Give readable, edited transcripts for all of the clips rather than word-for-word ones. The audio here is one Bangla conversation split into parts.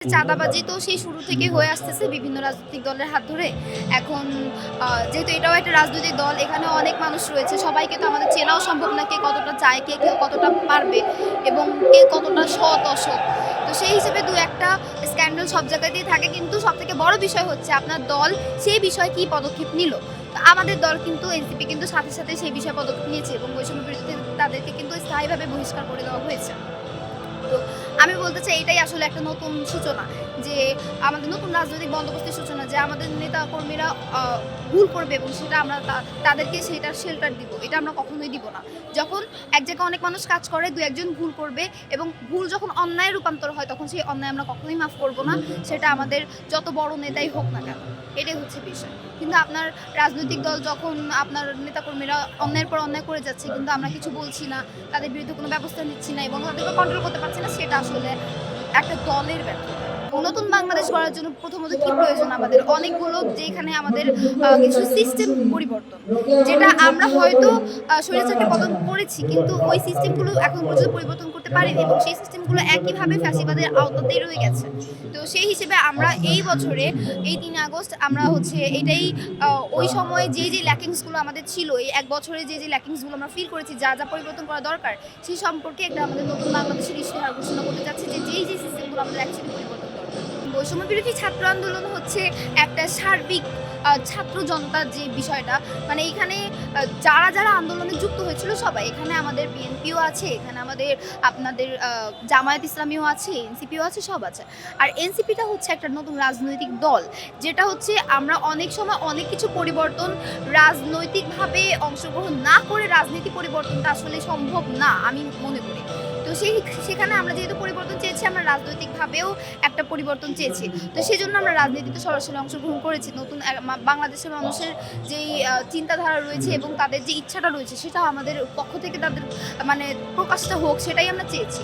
চাঁদাবাজি তো সেই শুরু থেকে হয়ে আসতেছে বিভিন্ন রাজনৈতিক দলের হাত ধরে। এখন যেহেতু এটাও একটা রাজনৈতিক দল, এখানে অনেক মানুষ রয়েছে, সবাইকে তো আমাদের চেনাও সম্ভব না কে কতটা চায়, কে কতটা পারবে এবং কে কতটা সৎ অসৎ। তো সেই হিসেবে দু একটা স্ক্যান্ডাল সব জায়গাতেই থাকে, কিন্তু সবথেকে বড় বিষয় হচ্ছে আপনার দল সেই বিষয়ে কী পদক্ষেপ নিল। তো আমাদের দল কিন্তু এনসিপি কিন্তু সাথে সাথে সেই বিষয়ে পদক্ষেপ নিয়েছে এবং বৈষম্য বিরোধী তাদেরকে কিন্তু স্থায়ীভাবে বহিষ্কার করে দেওয়া হয়েছে। তো আমি বলতে চাই এটাই আসলে একটা নতুন সূচনা, যে আমাদের নতুন রাজনৈতিক বন্দোবস্তের সূচনা, যে আমাদের নেতা কর্মীরা ভুল করবে এবং সেটা আমরা তাদেরকে সেটার শেল্টার দিব, এটা আমরা কখনোই দিব না। যখন এক জায়গায় অনেক মানুষ কাজ করে, দু একজন ভুল করবে এবং ভুল যখন অন্যায় রূপান্তর হয়, তখন সেই অন্যায় আমরা কখনোই মাফ করব না, সেটা আমাদের যত বড় নেতাই হোক না কেন। এটাই হচ্ছে বিষয়। কিন্তু আপনার রাজনৈতিক দল যখন আপনার নেতাকর্মীরা অন্যায়ের পর অন্যায় করে যাচ্ছে, কিন্তু আমরা কিছু বলছি না, তাদের বিরুদ্ধে কোনো ব্যবস্থা নিচ্ছি না এবং তাদেরকে কন্ট্রোল করতে পারছি না, সেটা আসলে একটা দলের ব্যর্থতা। নতুন বাংলাদেশ গড়ার জন্য প্রথমত কি প্রয়োজন, আমাদের অনেকগুলো, যেখানে আমাদের কিছু সিস্টেম পরিবর্তন, যেটা আমরা হয়তো স্বৈরাচারকে পতন করেছি, কিন্তু ওই সিস্টেমগুলো এখন পর্যন্ত পরিবর্তন করতে পারিনি এবং সেই সিস্টেমগুলো একইভাবে ফ্যাসিবাদের আওতাতেই রয়ে গেছে। তো সেই হিসেবে আমরা এই বছরে এই ৩ আগস্ট আমরা হচ্ছে এটাই ওই সময়ে যে ল্যাকিংসগুলো আমাদের ছিল, এই এক বছরে যে ল্যাকিংসগুলো আমরা ফিল করেছি, যা পরিবর্তন করা দরকার, সেই সম্পর্কে একটা আমাদের নতুন বাংলাদেশের ইশতেহার ঘোষণা করতে যাচ্ছে, যে যেই সিস্টেমগুলো আমাদের অ্যাকচুয়ালি পরিবর্তন দরকার। বৈষম্য বিরোধী ছাত্র আন্দোলন হচ্ছে একটা সার্বিক ছাত্র জনতার যে বিষয়টা, মানে এখানে যারা আন্দোলনে যুক্ত হয়েছিল সবাই, এখানে আমাদের বিএনপিও আছে, এখানে আমাদের আপনাদের জামায়াত ইসলামীও আছে, এনসিপিও আছে, সব আছে। আর এনসিপিটা হচ্ছে একটা নতুন রাজনৈতিক দল, যেটা হচ্ছে আমরা অনেক সময় অনেক কিছু পরিবর্তন রাজনৈতিকভাবে অংশগ্রহণ না করে রাজনীতি পরিবর্তনটা আসলে সম্ভব না, আমি মনে করি। তো সেখানে আমরা যেহেতু পরিবর্তন চেয়েছি, আমরা রাজনৈতিকভাবেও একটা পরিবর্তন চেয়েছি। তো সেই জন্য আমরা রাজনীতিতে সরাসরি অংশগ্রহণ করেছি। নতুন বাংলাদেশের মানুষের যেই চিন্তাধারা রয়েছে এবং তাদের যে ইচ্ছাটা রয়েছে, সেটা আমাদের পক্ষ থেকে তাদের মানে প্রকাশটা হোক, সেটাই আমরা চেয়েছি।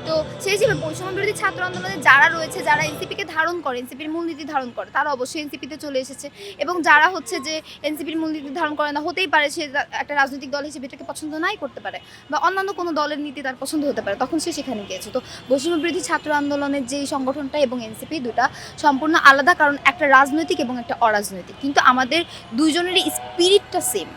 তো সেই হিসেবে বৈষম্য বিরোধী ছাত্র আন্দোলনে যারা রয়েছে, যারা এনসিপিকে ধারণ করে, এনসিপির মূলনীতি ধারণ করে, তারা অবশ্যই এনসিপিতে চলে এসেছে এবং যারা হচ্ছে যে এনসিপির মূলনীতি ধারণ করে না, হতেই পারে সে একটা রাজনৈতিক দল হিসেবে এটাকে পছন্দ নাই করতে পারে, বা অন্যান্য কোনো দলের নীতি তার পছন্দ হতে পারে, তখন সে সেখানে গিয়েছে। তো বৈষম্য বিরোধী ছাত্র আন্দোলনের যেই সংগঠনটা এবং এনসিপি, দুটা সম্পূর্ণ আলাদা, কারণ একটা রাজনৈতিক এবং একটা অরাজনৈতিক, কিন্তু আমাদের দুইজনেরই স্পিরিটটা সেম।